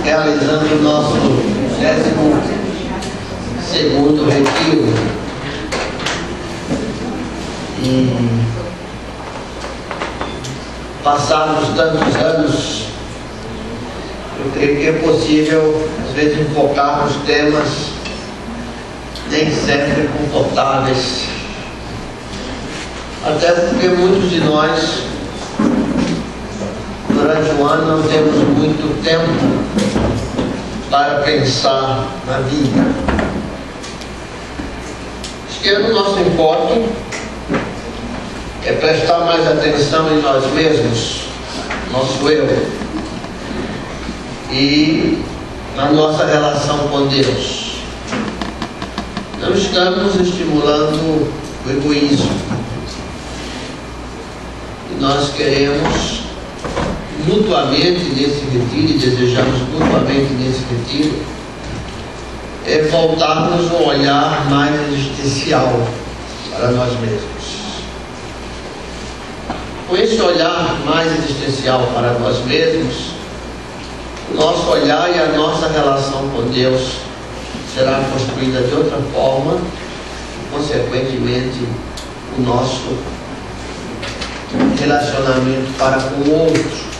realizando o nosso 12º retiro. E passados tantos anos, eu creio que é possível, às vezes, enfocarmos temas nem sempre confortáveis. Até porque muitos de nós, durante o ano, não temos muito tempo para pensar na vida. Este ano, o nosso enfoque é prestar mais atenção em nós mesmos, nosso eu, e na nossa relação com Deus. Não estamos estimulando o egoísmo. E nós queremos mutuamente nesse retiro, e desejamos mutuamente nesse retiro, voltarmos um olhar mais existencial para nós mesmos. Com esse olhar mais existencial para nós mesmos, o nosso olhar e a nossa relação com Deus será construída de outra forma e, consequentemente, o nosso relacionamento para com o outro.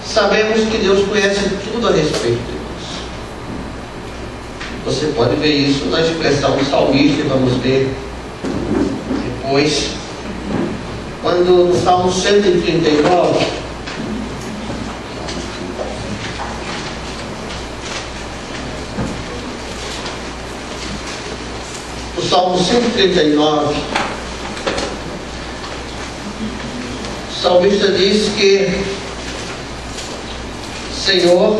Sabemos que Deus conhece tudo a respeito de nós. Você pode ver isso na expressão do salmista, e vamos ver depois, quando no Salmo 139, o Salmo 139, o salmista diz que: Senhor,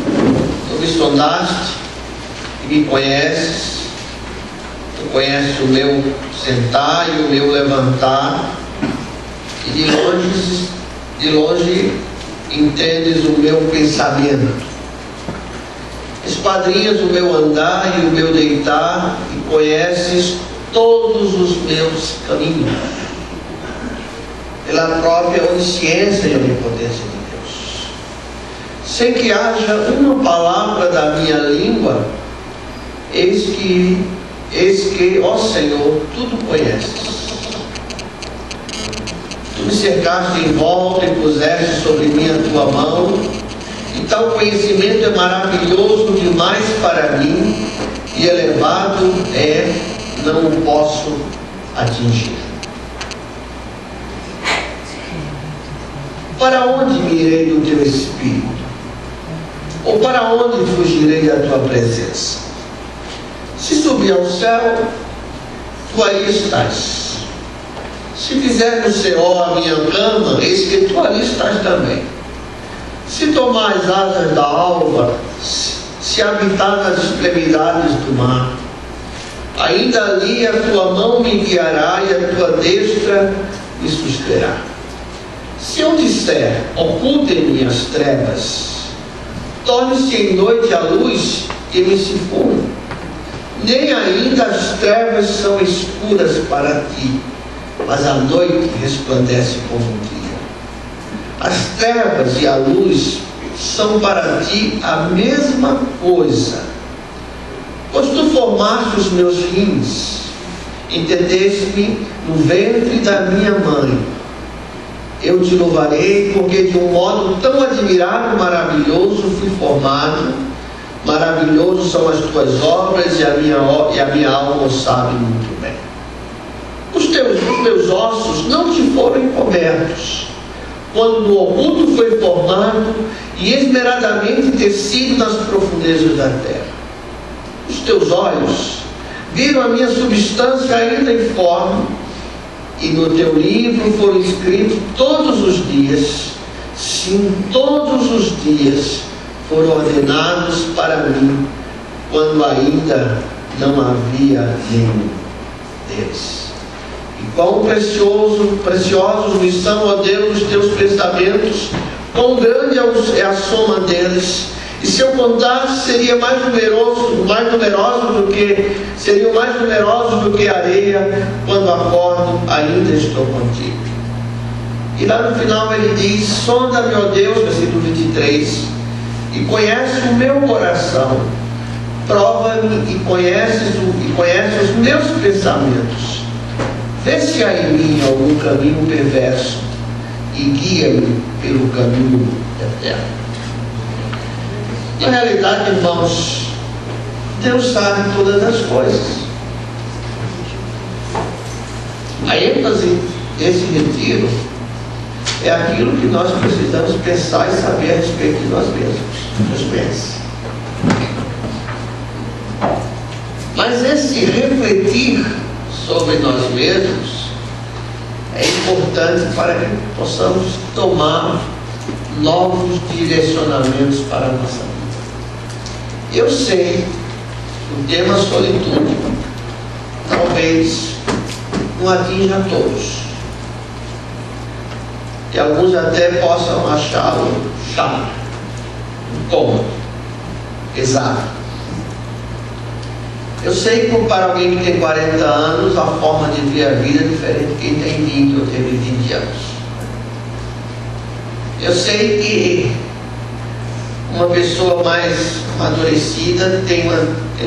tu me sondaste e me conheces, tu conheces o meu sentar e o meu levantar, e de longe entendes o meu pensamento. Esquadrinhas o meu andar e o meu deitar, e conheces todos os meus caminhos. Pela própria onisciência e onipotência de Deus, sem que haja uma palavra da minha língua, eis que, ó Senhor, tudo conheces. Tu me cercaste em volta e puseste sobre mim a tua mão, e tal conhecimento é maravilhoso demais para mim, e elevado é, não o posso atingir. Para onde me irei do teu Espírito? Ou para onde fugirei da tua presença? Se subir ao céu, tu aí estás. Se fizer no Seol a minha cama, eis que tu ali estás também. Se tomar as asas da alva, se habitar nas extremidades do mar, ainda ali a tua mão me guiará e a tua destra me susterá. Se eu disser, ocultem-me as trevas, torne-se em noite a luz e me circunda. Nem ainda as trevas são escuras para ti, mas a noite resplandece como o dia. As trevas e a luz são para ti a mesma coisa. Pois tu formaste os meus rins, entendeste-me no ventre da minha mãe. Eu te louvarei, porque de um modo tão admirável e maravilhoso fui formado. Maravilhoso são as tuas obras, e a minha alma o sabe muito bem. Os meus ossos não te foram encobertos, quando no oculto foi formado e esmeradamente tecido nas profundezas da terra. Os teus olhos viram a minha substância ainda informe, e no teu livro foram escritos todos os dias, sim, todos os dias foram ordenados para mim, quando ainda não havia nenhum deles. E quão preciosos me são, ó Deus, os teus pensamentos, quão grande é a soma deles. E se eu contasse, seriam mais numerosos do que a areia. Quando acordo, ainda estou contigo. E lá no final ele diz: sonda-me, ó Deus, versículo 23, e conhece o meu coração, prova-me e conhece os meus pensamentos. Vê se há em mim algum caminho perverso e guia-me pelo caminho eterno. Na realidade, irmãos, Deus sabe todas as coisas. A ênfase desse retiro é aquilo que nós precisamos pensar e saber a respeito de nós mesmos. Deus conhece. Mas esse refletir sobre nós mesmos é importante para que possamos tomar novos direcionamentos para a nossa vida. Eu sei que o tema solitude talvez não atinja a todos, que alguns até possam achá-lo chato, incômodo, pesado. Eu sei que para alguém que tem 40 anos, a forma de ver a vida é diferente de quem tem 20 ou teve 20 anos. Eu sei que uma pessoa mais amadurecida tem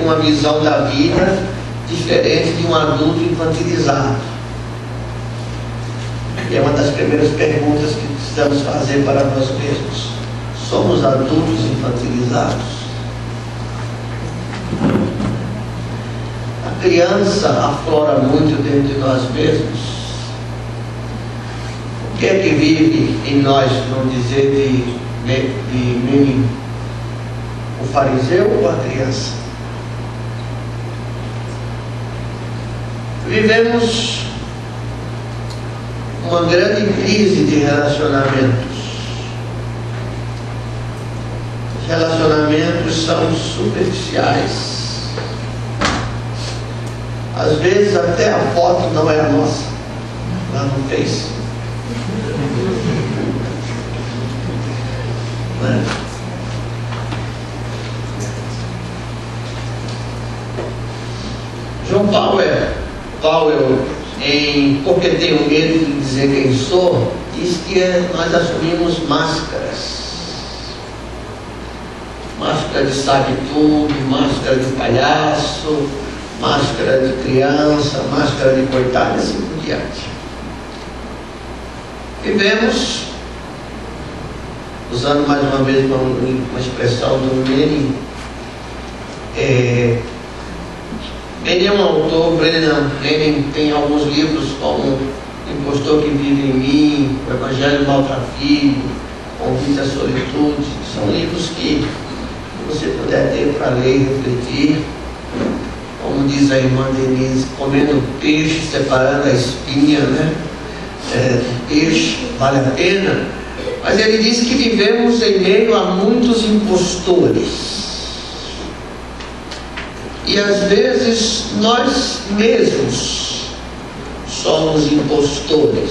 uma visão da vida diferente de um adulto infantilizado. E é uma das primeiras perguntas que precisamos fazer para nós mesmos: somos adultos infantilizados? A criança aflora muito dentro de nós mesmos. O que é que vive em nós, vamos dizer, de o fariseu ou a criança? Vivemos uma grande crise de relacionamentos. Os relacionamentos são superficiais. Às vezes até a foto não é a nossa, lá no Face. João Powell, em Porque Tenho Medo de Dizer Quem Sou, diz que nós assumimos máscaras. Máscara de sabe tudo, máscara de palhaço, máscara de criança, máscara de coitado, assim por diante. Vivemos, usando mais uma vez uma expressão do Lenin, Lenin é um autor. Lenin tem alguns livros como O Impostor que Vive em Mim, O Evangelho Maltra Filho, Convite à Solitude. São livros que você puder ter para ler e refletir. Como diz a irmã Denise, comendo peixe, separando a espinha, né? Peixe vale a pena. Mas ele diz que vivemos em meio a muitos impostores. E às vezes nós mesmos somos impostores.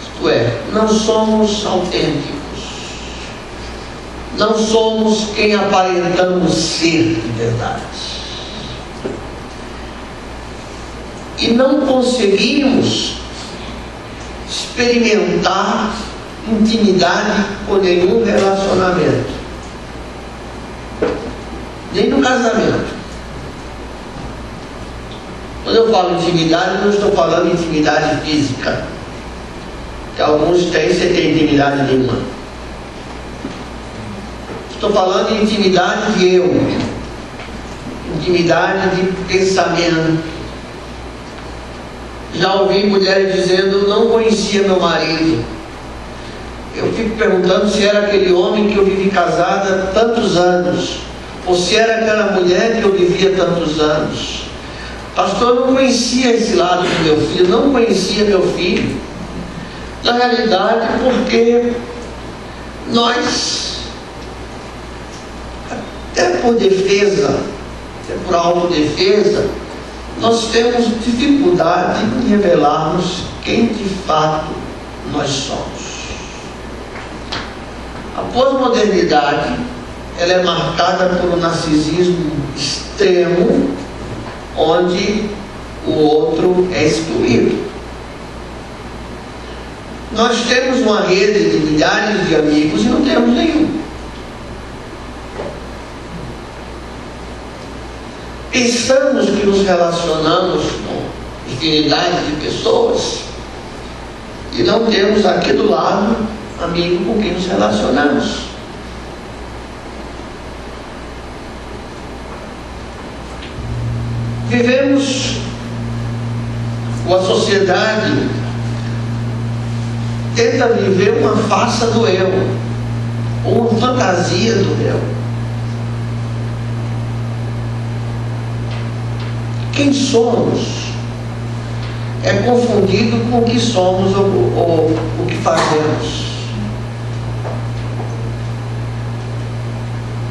Isto é, não somos autênticos. Não somos quem aparentamos ser de verdade. E não conseguimos experimentar intimidade por nenhum relacionamento, nem no casamento. Quando eu falo intimidade, não estou falando intimidade física, que alguns têm, você tem intimidade nenhuma. Estou falando de intimidade de eu, intimidade de pensamento. Já ouvi mulheres dizendo: não conhecia meu marido. Eu fico perguntando se era aquele homem que eu vivi casada tantos anos, ou se era aquela mulher que eu vivia tantos anos. Pastor, eu não conhecia esse lado do meu filho, não conhecia meu filho. Na realidade, porque nós, até por defesa, até por autodefesa, nós temos dificuldade em revelarmos quem de fato nós somos. A pós-modernidade, ela é marcada por um narcisismo extremo, onde o outro é excluído. Nós temos uma rede de milhares de amigos e não temos nenhum. Pensamos que nos relacionamos com infinidade de pessoas e não temos aqui do lado amigo com quem nos relacionamos. Vivemos com a sociedade, tenta viver uma farsa do eu, ou uma fantasia do eu. Quem somos é confundido com o que somos ou o que fazemos.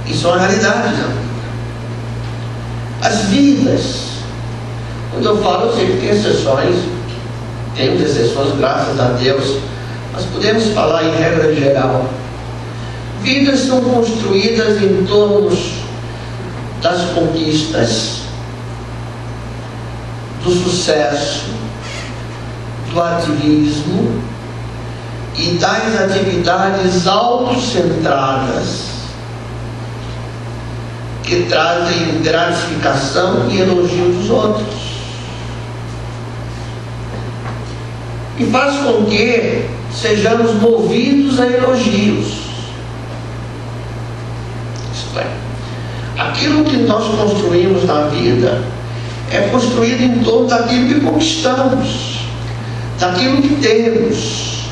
Isso é uma realidade, não? As vidas, quando eu falo, eu sei que tem exceções, temos exceções, graças a Deus, mas podemos falar em regra geral. Vidas são construídas em torno das conquistas, do sucesso, do ativismo e das atividades autocentradas que trazem gratificação e elogio dos outros. E faz com que sejamos movidos a elogios. Isto é, aquilo que nós construímos na vida é construído em torno daquilo que conquistamos, daquilo que temos,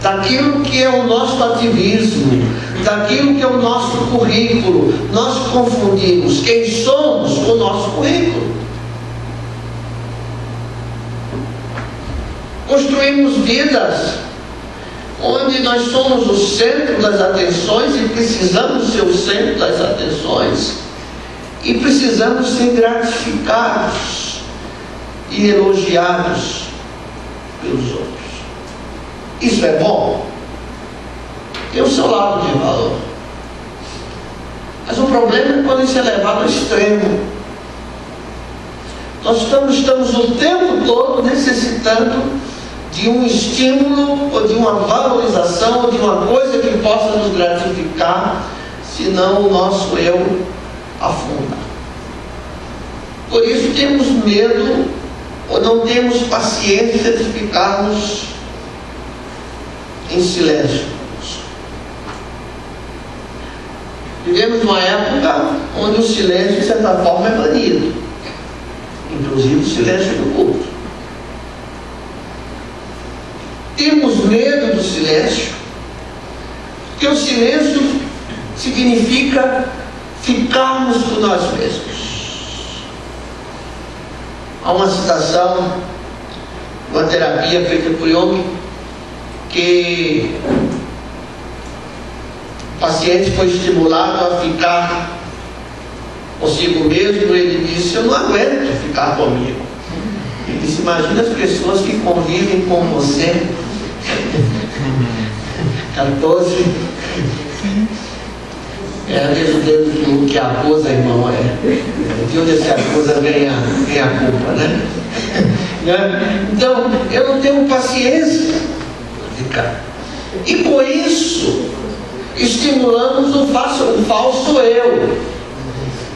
daquilo que é o nosso ativismo, daquilo que é o nosso currículo. Nós confundimos quem somos com o nosso currículo. Construímos vidas onde nós somos o centro das atenções e precisamos ser o centro das atenções. E precisamos ser gratificados e elogiados pelos outros. Isso é bom? Tem o seu lado de valor. Mas o problema é quando isso é levado ao extremo. Nós estamos o tempo todo necessitando de um estímulo, ou de uma valorização, ou de uma coisa que possa nos gratificar, senão o nosso eu afunda. Por isso temos medo ou não temos paciência de ficarmos em silêncio. Vivemos uma época onde o silêncio, de certa forma, é banido, inclusive o silêncio do culto. Temos medo do silêncio, porque o silêncio significa ficarmos com nós mesmos. Há uma citação, uma terapia feita por Jung, que o paciente foi estimulado a ficar consigo mesmo. Ele disse: eu não aguento ficar comigo. Ele disse: imagina as pessoas que convivem com você 14. É a mesmo dedo que acusa, irmão, de onde se acusa vem a culpa, né? Então, eu não tenho paciência de ficar. E com isso, estimulamos o falso eu.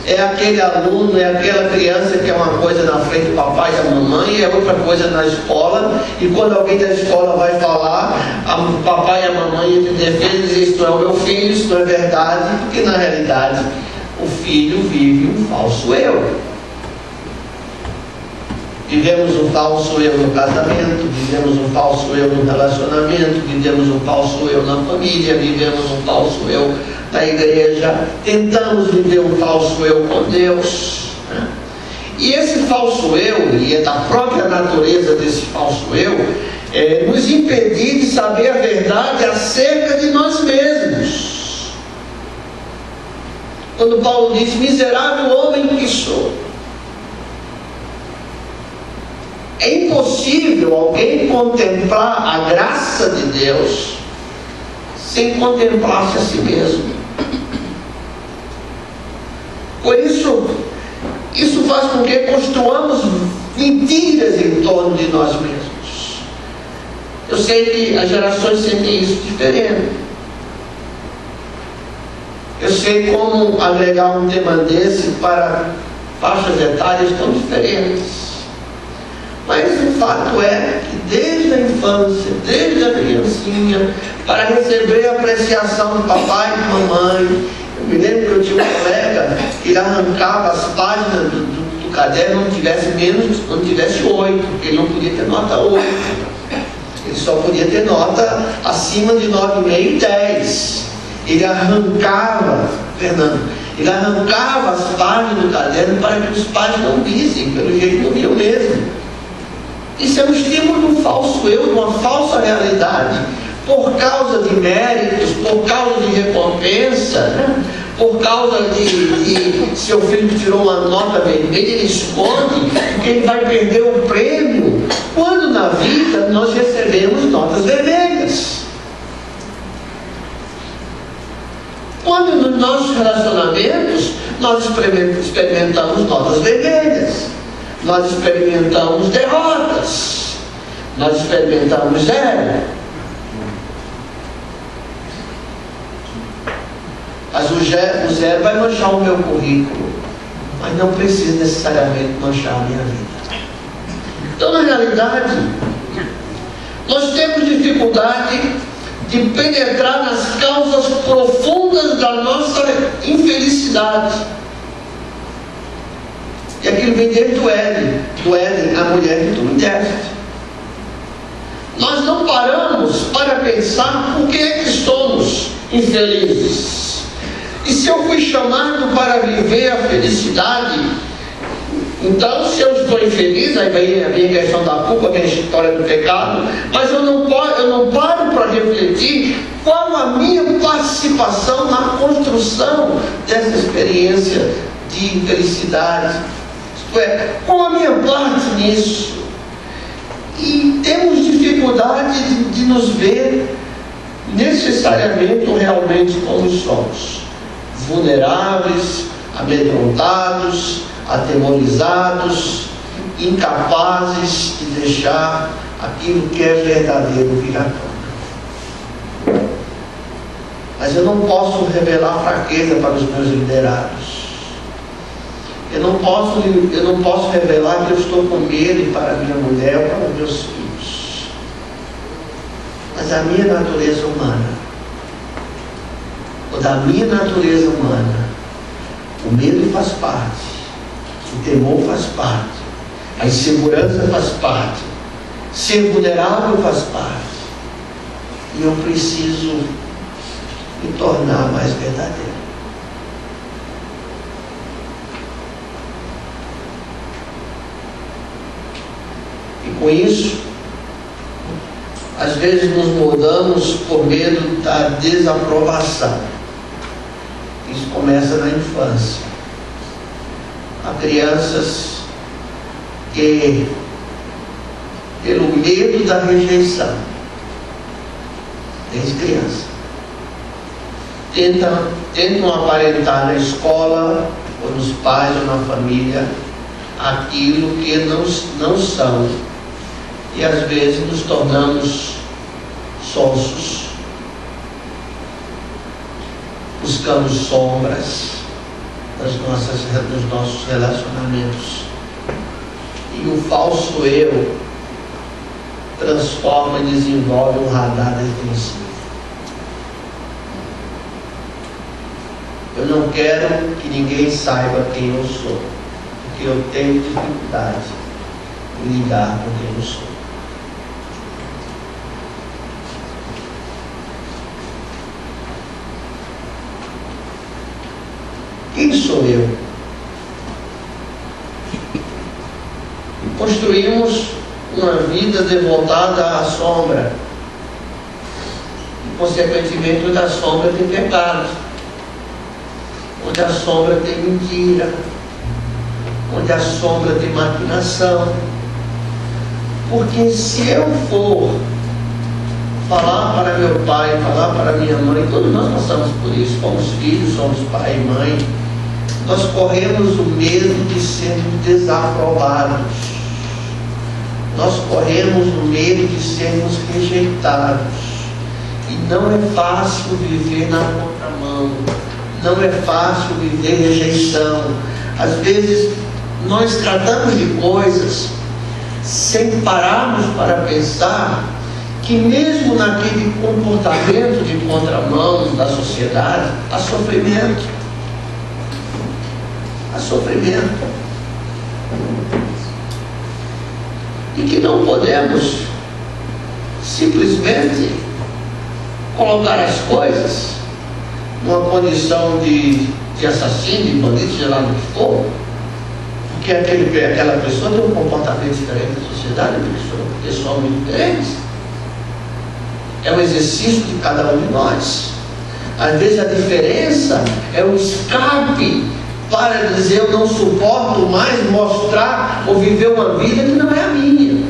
É aquele aluno, é aquela criança que é uma coisa na frente do papai e da mamãe, e é outra coisa na escola, e quando alguém da escola vai falar, o papai e a mamãe de defesa dizem: isso não é o meu filho, isso não é verdade, porque na realidade o filho vive um falso eu. Vivemos um falso eu no casamento, vivemos um falso eu no relacionamento, vivemos um falso eu na família, vivemos um falso eu na igreja, tentamos viver um falso eu com Deus, né? E esse falso eu, e é da própria natureza desse falso eu, nos impedir de saber a verdade acerca de nós mesmos. Quando Paulo diz: miserável homem que sou. É impossível alguém contemplar a graça de Deus sem contemplar-se a si mesmo. Por isso, isso faz com que construamos mentiras em torno de nós mesmos. Eu sei que as gerações sentem isso diferente. Eu sei como agregar um tema desse para faixas etárias tão diferentes. Mas o fato é que desde a infância, desde a criancinha, para receber a apreciação do papai e da mamãe, eu me lembro que eu tinha um colega que ele arrancava as páginas do caderno não tivesse 8, porque ele não podia ter nota 8. Ele só podia ter nota acima de 9,5 e 10. Ele arrancava, Fernando, ele arrancava as páginas do caderno para que os pais não vissem, pelo jeito não viam mesmo. Isso é um estímulo de um falso eu, de uma falsa realidade, por causa de méritos, por causa de recompensa, né? Por causa de seu filho tirou uma nota vermelha, ele esconde, porque ele vai perder o prêmio, quando na vida nós recebemos notas vermelhas. Quando nos nossos relacionamentos nós experimentamos notas vermelhas, nós experimentamos derrotas, nós experimentamos zero. Mas o zero vai manchar o meu currículo, mas não precisa necessariamente manchar a minha vida. Então, na realidade, nós temos dificuldade de penetrar nas causas profundas da nossa infelicidade. E aquilo vem desde do Éden, a mulher que tu me deste. Nós não paramos para pensar por que é que somos infelizes. E se eu fui chamado para viver a felicidade, então se eu estou infeliz, aí vem a minha questão da culpa, vem a história do pecado, mas eu não paro para refletir qual a minha participação na construção dessa experiência de infelicidade. Isto é, qual a minha parte nisso? E temos dificuldade de nos ver necessariamente ou realmente como somos. Vulneráveis, amedrontados, atemorizados, incapazes de deixar aquilo que é verdadeiro vir à tona. Mas eu não posso revelar fraqueza para os meus liderados. Eu não posso revelar que eu estou com medo para minha mulher ou para meus filhos. Mas a minha natureza humana, ou da minha natureza humana, o medo faz parte, o temor faz parte, a insegurança faz parte, ser vulnerável faz parte. E eu preciso me tornar mais verdadeiro. E com isso, às vezes nos mudamos por medo da desaprovação. Isso começa na infância. Há crianças que, pelo medo da rejeição, desde criança, tentam aparentar na escola, ou nos pais, ou na família, aquilo que não são. E às vezes nos tornamos sonsos, buscamos sombras nos nossos relacionamentos. E o falso eu transforma e desenvolve um radar defensivo. Eu não quero que ninguém saiba quem eu sou, porque eu tenho dificuldade em lidar com quem eu sou. Quem sou eu? Construímos uma vida devotada à sombra. E, consequentemente, onde a sombra tem pecado, onde a sombra tem mentira, onde a sombra tem maquinação. Porque se eu for falar para meu pai, falar para minha mãe, todos nós passamos por isso, somos filhos, somos pai e mãe, nós corremos o medo de sermos desaprovados. nós corremos o medo de sermos rejeitados. E não é fácil viver na contramão. Não é fácil viver rejeição. Às vezes, nós tratamos de coisas sem pararmos para pensar que mesmo naquele comportamento de contramão da sociedade, há sofrimento. Há sofrimento. E que não podemos simplesmente colocar as coisas numa condição de assassino, de bandido, seja lá no que for, porque aquela pessoa tem um comportamento diferente da sociedade, pessoas muito diferentes. É um exercício de cada um de nós. Às vezes a diferença é um escape para dizer: eu não suporto mais mostrar ou viver uma vida que não é a minha.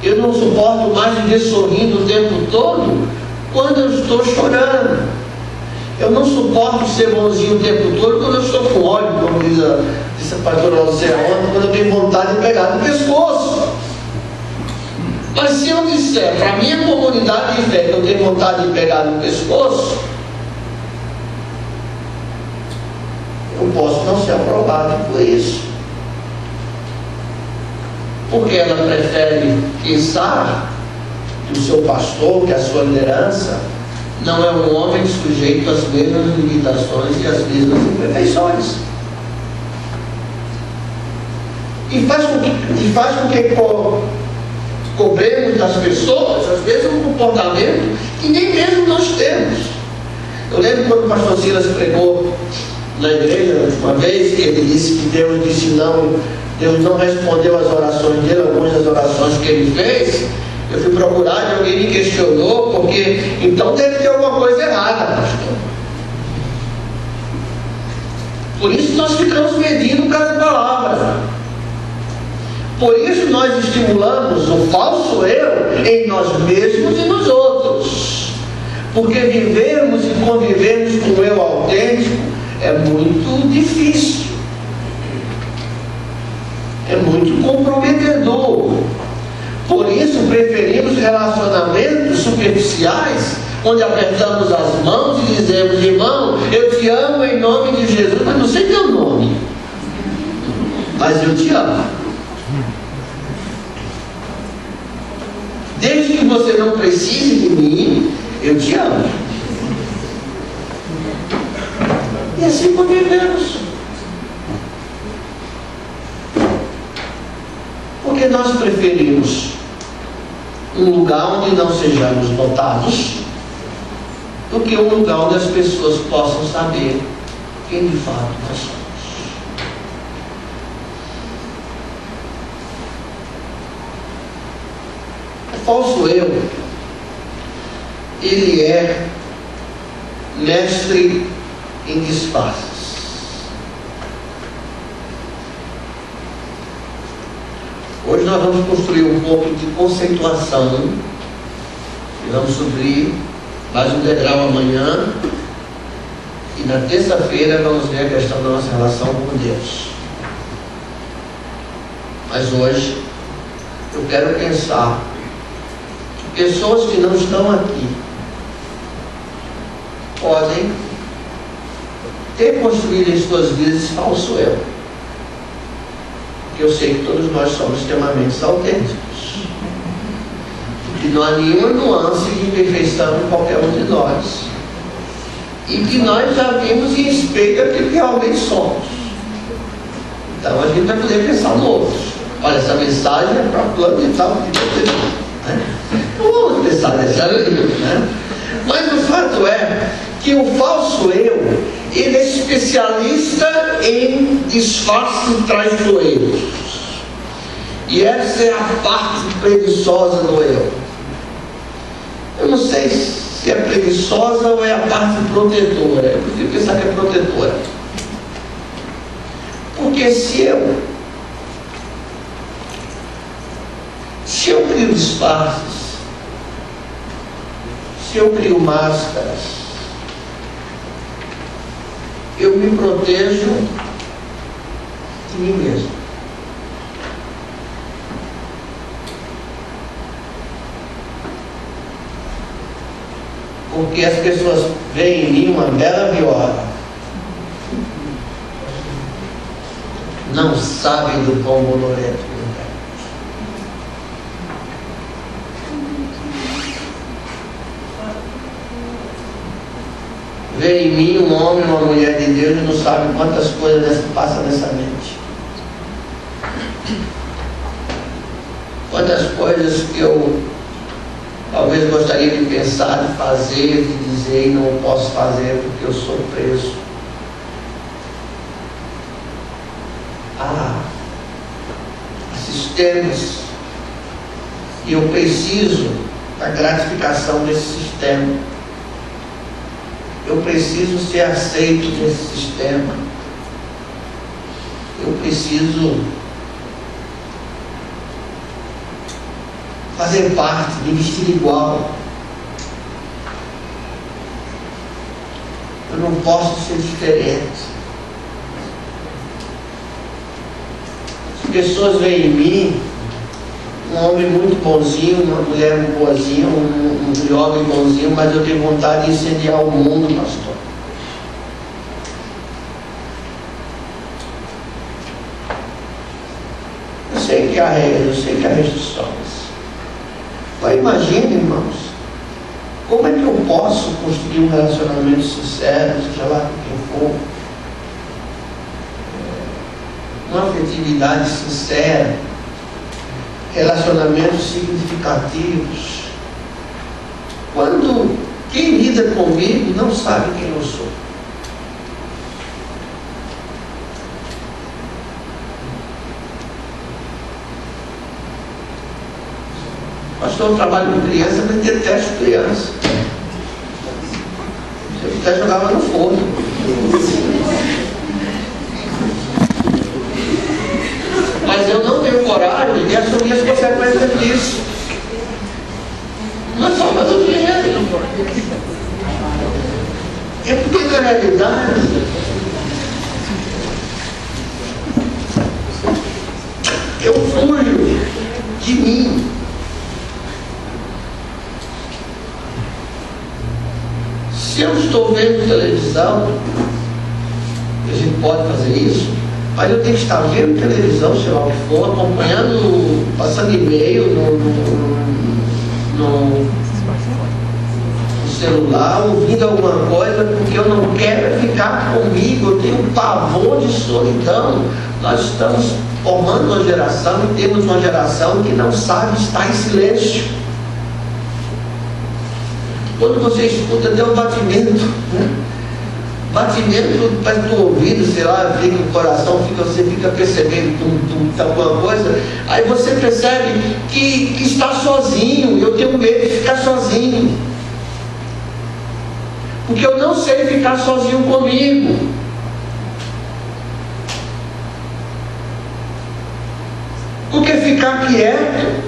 Eu não suporto mais viver sorrindo o tempo todo quando eu estou chorando. Eu não suporto ser bonzinho o tempo todo quando eu estou com ódio, como diz a pastora Oceana, quando eu tenho vontade de pegar no pescoço. Mas se eu disser para a minha comunidade de fé que eu tenho vontade de pegar no pescoço, eu posso não ser aprovado por isso. Porque ela prefere pensar que o seu pastor, que a sua liderança, não é um homem sujeito às mesmas limitações e às mesmas imperfeições. E faz com que cobremos das pessoas, às vezes, um comportamento que nem mesmo nós temos. Eu lembro quando o pastor Silas pregou na igreja uma vez, que ele disse que Deus não respondeu às orações dele, algumas das orações que ele fez. Eu fui procurar e alguém me questionou, porque então deve ter alguma coisa errada, pastor. Por isso nós ficamos medindo cada palavra. Por isso nós estimulamos o falso eu em nós mesmos e nos outros. Porque vivermos e convivermos com o eu autêntico é muito difícil. É muito comprometedor. Por isso preferimos relacionamentos superficiais, onde apertamos as mãos e dizemos: irmão, eu te amo em nome de Jesus, mas não sei teu nome, mas eu te amo. Desde que você não precise de mim, eu te amo. E assim convivemos. Porque nós preferimos um lugar onde não sejamos notados do que um lugar onde as pessoas possam saber quem de fato nós somos. O falso eu, ele é mestre em disfarces. Hoje nós vamos construir um pouco de conceituação e vamos subir mais um degrau amanhã, e na terça-feira vamos ver a questão da nossa relação com Deus. Mas hoje eu quero pensar que pessoas que não estão aqui podem ter construído em suas vidas esse falso eu. Eu sei que todos nós somos extremamente autênticos, que não há nenhuma nuance de imperfeição em qualquer um de nós, e que nós já vimos em espelho aquilo que realmente somos. Então a gente vai poder pensar no outro. Olha, essa mensagem é para plano de tal, né? Não vamos pensar nessa, né? Mas o fato é que o falso eu, ele é especialista em disfarce traiçoeiros. E essa é a parte preguiçosa do eu. Eu não sei se é preguiçosa ou é a parte protetora. Eu prefiro pensar que é protetora. Porque se eu crio disfarces, se eu crio máscaras, eu me protejo de mim mesmo. porque as pessoas veem em mim uma bela viola, não sabem do pão bolorento que eu tenho. Vê em mim um homem, uma mulher de Deus e não sabe quantas coisas passam nessa mente. Quantas coisas que eu talvez gostaria de pensar, de fazer, de dizer e não posso fazer porque eu sou preso a sistemas, e eu preciso da gratificação desse sistema. Eu preciso ser aceito nesse sistema. Eu preciso fazer parte, me vestir igual. Eu não posso ser diferente. As pessoas veem em mim um homem muito bonzinho, uma mulher boazinha, um jovem bonzinho, mas eu tenho vontade de incendiar o mundo, pastor. Eu sei que há regras, eu sei que há restrições. Mas imagine, irmãos, como é que eu posso construir um relacionamento sincero, seja lá com quem for, uma afetividade sincera, relacionamentos significativos, quando quem lida comigo não sabe quem eu sou? Pastor, eu trabalho com criança, mas detesto criança. Se eu até jogava no forno. Mas eu não tenho coragem de assumir as consequências disso. Não é só mais o dinheiro. É porque na realidade eu fujo de mim. Se eu estou vendo televisão, a gente pode fazer isso, mas eu tenho que estar vendo televisão, sei lá o que for, acompanhando, passando e-mail no celular, ouvindo alguma coisa, porque eu não quero ficar comigo, eu tenho um pavor de solidão. Nós estamos formando uma geração e temos uma geração que não sabe estar em silêncio. Quando você escuta até um batimento, né? Batimento perto do ouvido, sei lá, fica o coração, você fica percebendo alguma coisa, aí você percebe que está sozinho. Eu tenho medo de ficar sozinho, porque eu não sei ficar sozinho comigo. Porque ficar quieto,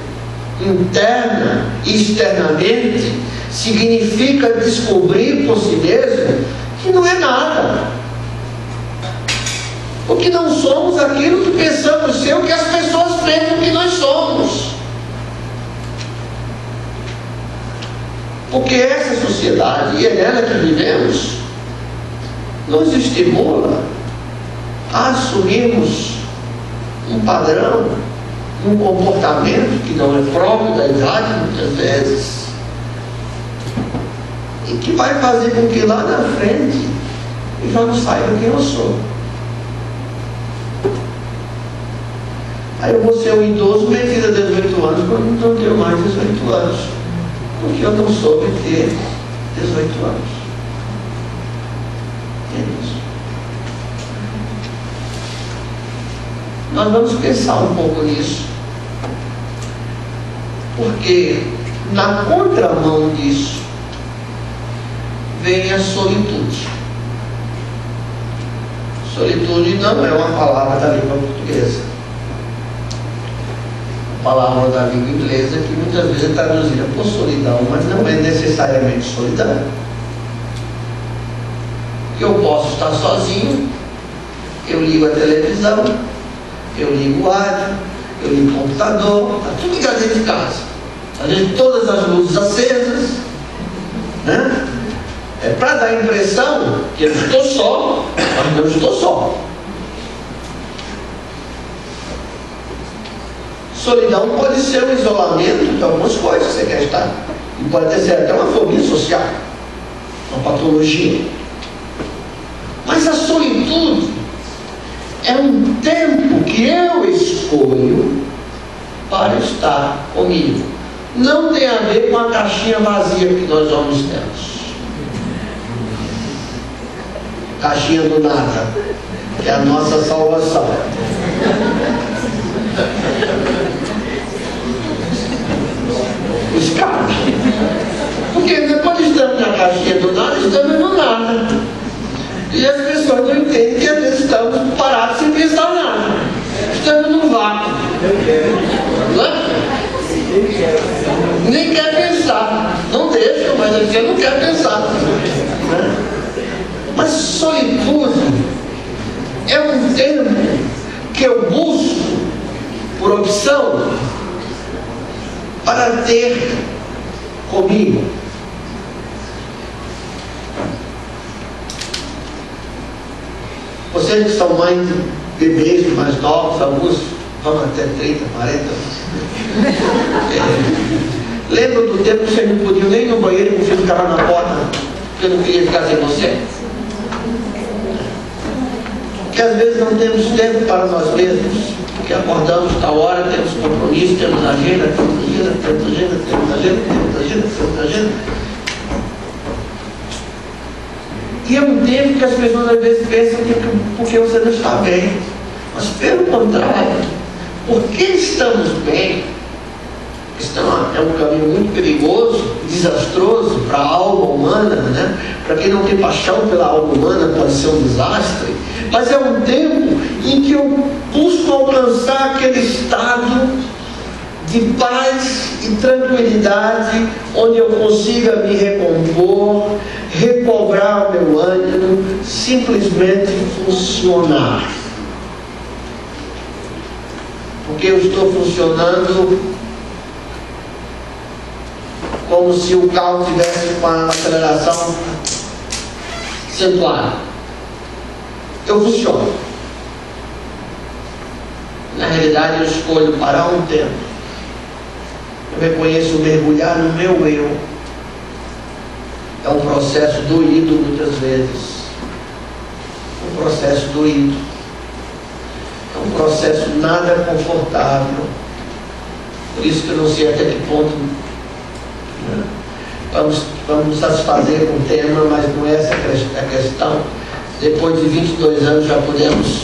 interna e externamente, significa descobrir por si mesmo que não é nada, porque não somos aquilo que pensamos ser, o que as pessoas pensam que nós somos. Porque essa sociedade, e é nela que vivemos, nos estimula a assumirmos um padrão, um comportamento que não é próprio da idade, muitas vezes, e que vai fazer com que lá na frente eu já não saiba quem eu sou. Aí eu vou ser um idoso metido a 18 anos quando não tenho mais 18 anos, porque eu não soube ter 18 anos. É isso. Nós vamos pensar um pouco nisso, porque na contramão disso vem a solitude. Solitude não é uma palavra da língua portuguesa. A palavra da língua inglesa que muitas vezes é traduzida por solidão, mas não é necessariamente solidão. Eu posso estar sozinho, eu ligo a televisão, eu ligo o rádio, eu ligo o computador, está tudo ligado dentro de casa. Às vezes todas as luzes acesas, né? para dar a impressão que eu estou só, mas não estou só. Solidão pode ser um isolamento de algumas coisas que você quer estar. E pode ser até uma fobia social, uma patologia. Mas a solitude é um tempo que eu escolho para estar comigo. Não tem a ver com a caixinha vazia que nós homens temos. Caixinha do nada, que é a nossa salvação. Escape. Porque depois de estarmos na caixinha do nada, estamos no nada. E as pessoas não entendem que às vezes estamos parados sem pensar nada. Estamos num vácuo. Não é? Nem quer pensar. Não deixa, mas você não quer pensar. Mas solitude é um tempo que eu busco por opção para ter comigo. Vocês que são mães de bebês mais novos, alguns vão até 30, 40. Lembra do tempo que vocês não podiam nem ir no banheiro e o filho ficava na porta porque eu não queria ficar sem você? Que às vezes não temos tempo para nós mesmos, porque acordamos tal hora, temos compromisso, temos agenda. E é um tempo que as pessoas às vezes pensam que porque você não está bem. Mas pelo contrário, porque estamos bem, é um caminho muito perigoso, desastroso para a alma humana, né? Para quem não tem paixão pela alma humana pode ser um desastre, mas é um tempo em que eu busco alcançar aquele estado de paz e tranquilidade, onde eu consiga me recompor, recobrar o meu ânimo, simplesmente funcionar. Porque eu estou funcionando como se o carro tivesse com a aceleração acentuada. Eu funciono. Na realidade, eu escolho parar um tempo. Eu reconheço mergulhar no meu eu. É um processo doído muitas vezes. Um processo doído. É um processo nada confortável. Por isso que eu não sei até que ponto vamos satisfazer com o tema, mas não é essa a questão. Depois de 22 anos já podemos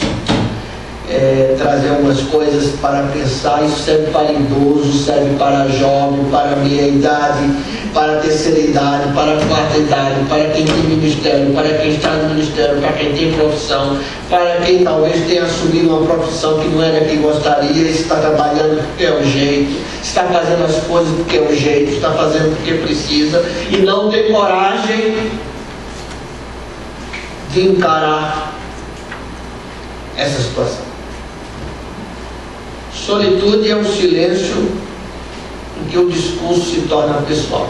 trazer algumas coisas para pensar. Isso serve para idoso, serve para jovem, para meia idade, para terceira idade, para quarta idade, para quem tem ministério, para quem está no ministério, para quem tem profissão, para quem talvez tenha assumido uma profissão que não era que gostaria e está trabalhando porque é o jeito, está fazendo as coisas porque é o jeito, está fazendo porque precisa e não tem coragem de encarar essa situação. Solitude é um silêncio em que o discurso se torna pessoal.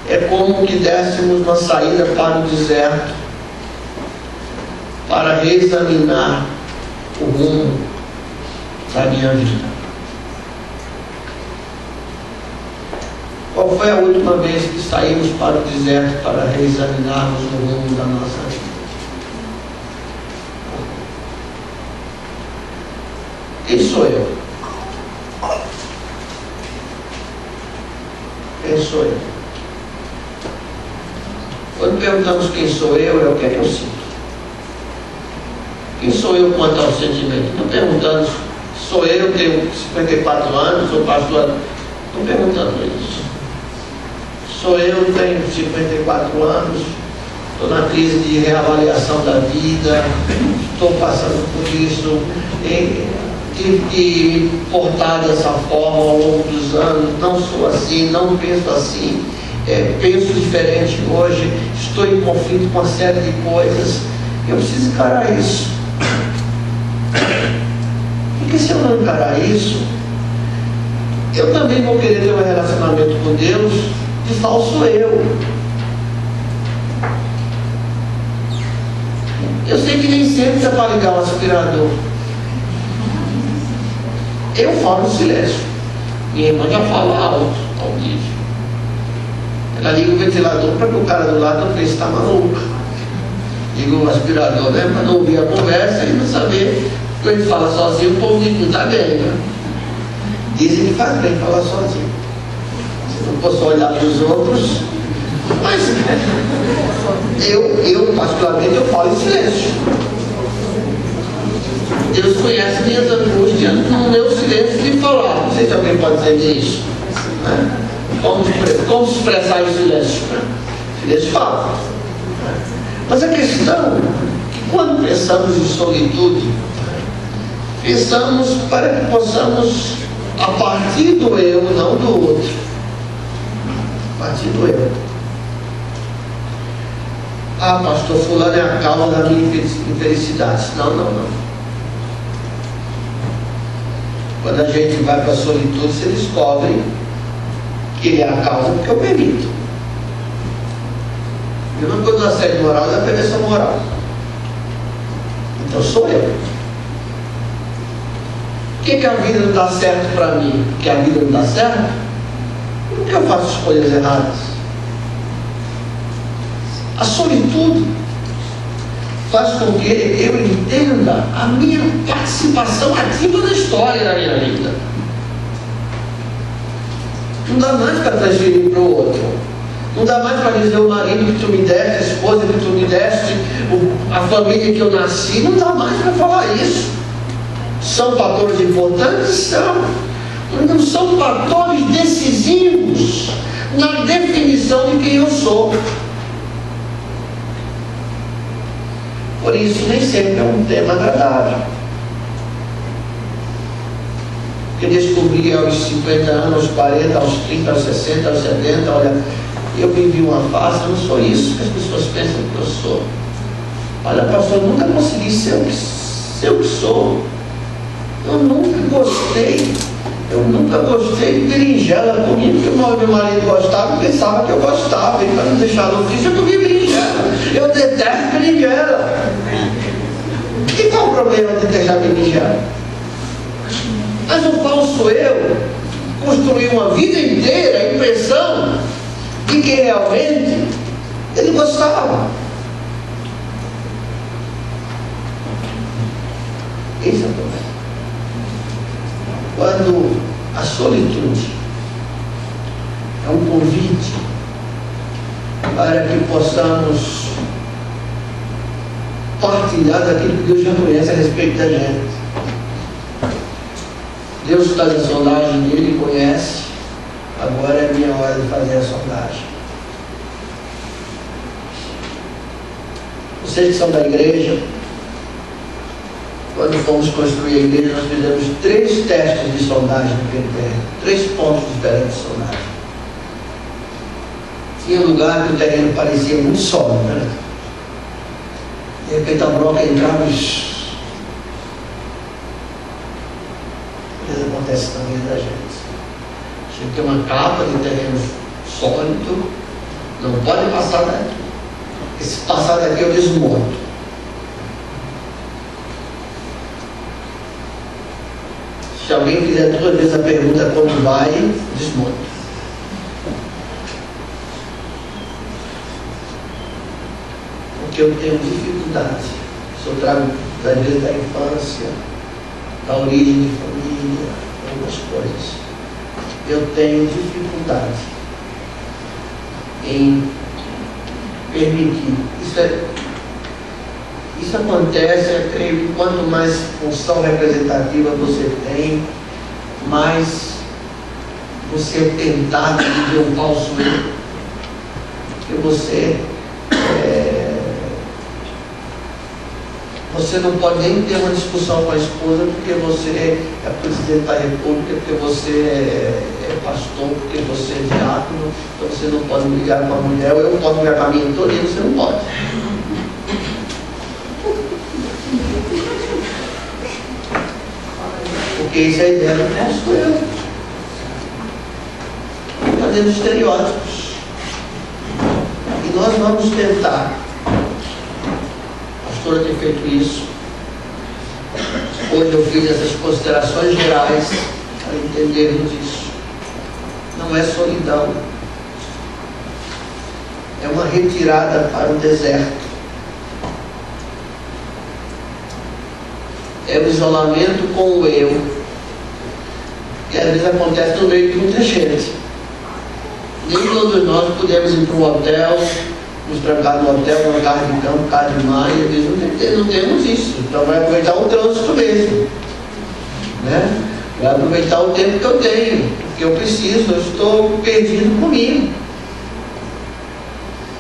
É como que dessemos uma saída para o deserto para reexaminar o rumo da minha vida. Qual foi a última vez que saímos para o deserto para reexaminarmos o rumo da nossa vida? Quem sou eu? Quem sou eu? Quando perguntamos quem sou eu, é o que é que eu sinto. Quem sou eu quanto ao sentimento? Não perguntando, sou eu, tenho 54 anos, sou pastor. Não perguntando isso. Sou eu, tenho 54 anos, estou na crise de reavaliação da vida, estou passando por isso, tive que me portar dessa forma ao longo dos anos, não sou assim, não penso assim, penso diferente hoje, estou em conflito com uma série de coisas, eu preciso encarar isso. Porque se eu não encarar isso, eu também vou querer ter um relacionamento com Deus de falso eu. Eu sei que nem sempre dá para ligar o aspirador. Eu falo no silêncio. Minha irmã já fala alto, ao nível. Ela liga o ventilador para que o cara do lado não pense que está maluco. Liga o aspirador, né? Para não ouvir a conversa e não saber. Quando ele fala sozinho, o povo diz que não está bem, né? Dizem que faz bem falar sozinho. Se não posso olhar para os outros. Mas eu particularmente, eu falo em silêncio. Deus conhece minhas angústias no meu silêncio de falar. Não sei se alguém pode dizer isso. Né? Como se expressar em silêncio? Silêncio fala. Mas a questão é que quando pensamos em solitude, pensamos para que possamos, a partir do eu, não do outro. A partir do eu. Ah, pastor, fulano é a causa da minha infelicidade. Não. Quando a gente vai para a solitude, você descobre que ele é a causa porque eu permito. Mesma coisa na assédio moral e na perversão moral. Então sou eu. Por que a vida não dá certo para mim? Porque a vida não dá certo? Porque eu faço escolhas erradas. A solitude faz com que eu entenda a minha participação ativa na história da minha vida. Não dá mais para transferir para o outro. Não dá mais para dizer o marido que tu me deste, a esposa que tu me deste, a família que eu nasci. Não dá mais para falar isso. São fatores importantes? São. Não são fatores decisivos na definição de quem eu sou. Por isso, nem sempre é um tema agradável. Porque descobri aos 50 anos, aos 40, aos 30, aos 60, aos 70, olha, eu vivi uma fase, eu não sou isso que as pessoas pensam que eu sou. Olha, pastor, eu nunca consegui ser o que sou. Eu nunca gostei de berinjela comigo, porque o meu marido gostava e pensava que eu gostava, e para não deixar no ofício, eu comi berinjela. Eu detesto berinjela. E qual o problema de deixar berinjela? Mas o falso eu construiu uma vida inteira a impressão de que realmente ele gostava. Esse é o problema. Quando a solitude é um convite para que possamos partilhar daquilo que Deus já conhece a respeito da gente. Deus faz a sondagem dele, conhece. Agora é a minha hora de fazer a sondagem. Vocês que são da igreja, quando fomos construir a igreja, nós fizemos 3 testes de sondagem naquele terreno, 3 pontos diferentes de sondagem. Tinha lugar que o terreno parecia muito sólido, né? De repente a broca entrava e... Isso acontece na vida da gente. A gente tem uma capa de terreno sólido, não pode passar daqui. E se passar daqui eu desmonto. Se alguém fizer 2 vezes a pergunta quando vai, desmonto. Porque eu tenho dificuldade. Se eu trago, às vezes, da infância, da origem de família, algumas coisas. Eu tenho dificuldade em permitir. Isso acontece, eu creio que quanto mais função representativa você tem, mais você é tentado de viver um falso eu. Porque você não pode nem ter uma discussão com a esposa porque você é presidente da república, porque você é pastor, porque você é diácono, então você não pode brigar com a mulher, ou eu não posso brigar com a minha toda, você não pode. Porque isso é a ideia do falso eu. fazendo estereótipos. E nós vamos tentar. A pastora tem feito isso. Hoje eu fiz essas considerações gerais para entendermos isso. Não é solidão. É uma retirada para o deserto. É o isolamento com o eu, que às vezes acontece no meio de muita gente. Nem todos nós podemos ir para um hotel, nos trancar no hotel, na casa de campo, casa de mar, e às vezes não temos isso. Então vai aproveitar o trânsito mesmo, né? Vai aproveitar o tempo que eu tenho, porque eu preciso, eu estou perdido comigo.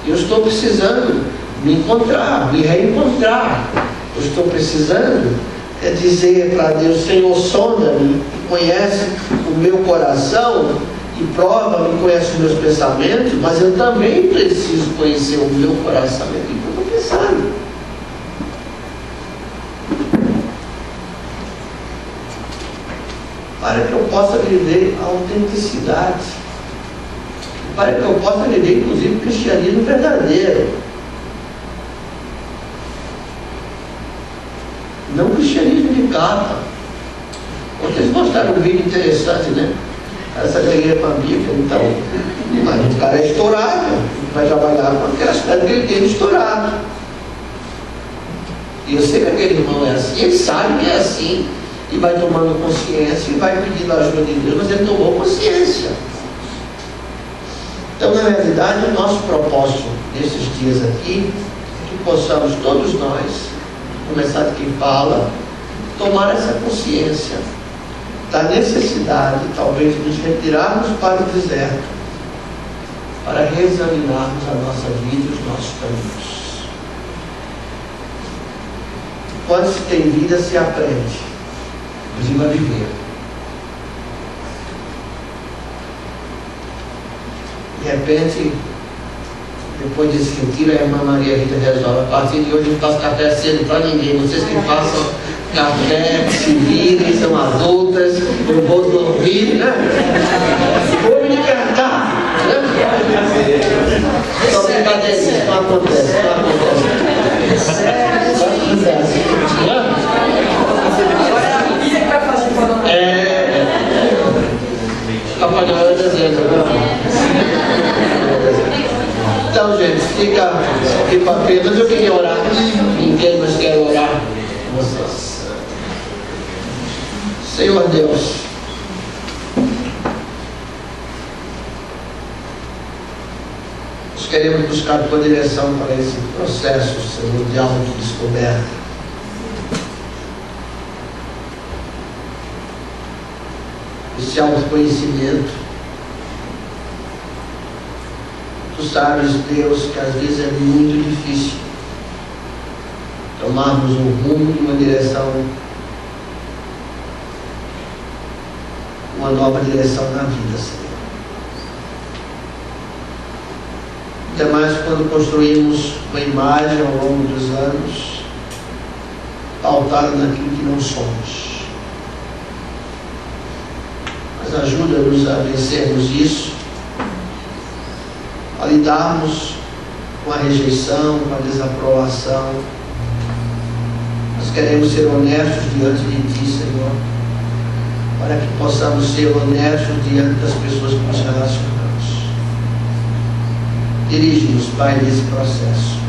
Eu estou precisando me encontrar, me reencontrar. Eu estou precisando dizer para Deus: Senhor, sonda-me, conhece o meu coração e prova-me, conhece os meus pensamentos, mas eu também preciso conhecer o meu coração e aquilo que eu estou pensando. Para que eu possa viver a autenticidade, para que eu possa viver inclusive o cristianismo verdadeiro, não o cristianismo de capa. Vocês mostraram um vídeo interessante, né? Essa ganhei com a Bíblia, então, mas o cara é estourado, vai trabalhar com aquelas pedras que ele tem estourado. E eu sei que aquele irmão é assim, ele sabe que é assim, e vai tomando consciência, e vai pedindo a ajuda de Deus, mas ele tomou consciência. Então, na realidade, o nosso propósito nesses dias aqui é que possamos todos nós, começar de quem fala, tomar essa consciência da necessidade, talvez, de nos retirarmos para o deserto, para reexaminarmos a nossa vida e os nossos caminhos. Quando se tem vida, se aprende, inclusive a viver. De repente, depois desse retiro, a irmã Maria Rita resolve: a partir de hoje eu não faço café cedo para ninguém, vocês que façam café, se virem, são adultas, eu vou dormir, né? Vou me libertar, né? Só brincadeira, isso não acontece, não acontece. Papai Noel é dezembro. Então, gente, fica aqui para frente. Mas eu queria orar. Ninguém mais quer orar. Vocês. Senhor Deus, nós queremos buscar a tua direção para esse processo, Senhor, de autodescoberta. Esse autoconhecimento. Tu sabes, Deus, que às vezes é muito difícil tomarmos um rumo e uma direção, uma nova direção na vida, Senhor. Ainda mais quando construímos uma imagem ao longo dos anos, pautada naquilo que não somos. Mas ajuda-nos a vencermos isso, a lidarmos com a rejeição, com a desaprovação. Nós queremos ser honestos diante de Ti, Senhor, para que possamos ser honestos diante das pessoas que nos relacionamos. Dirige-nos, Pai, nesse processo.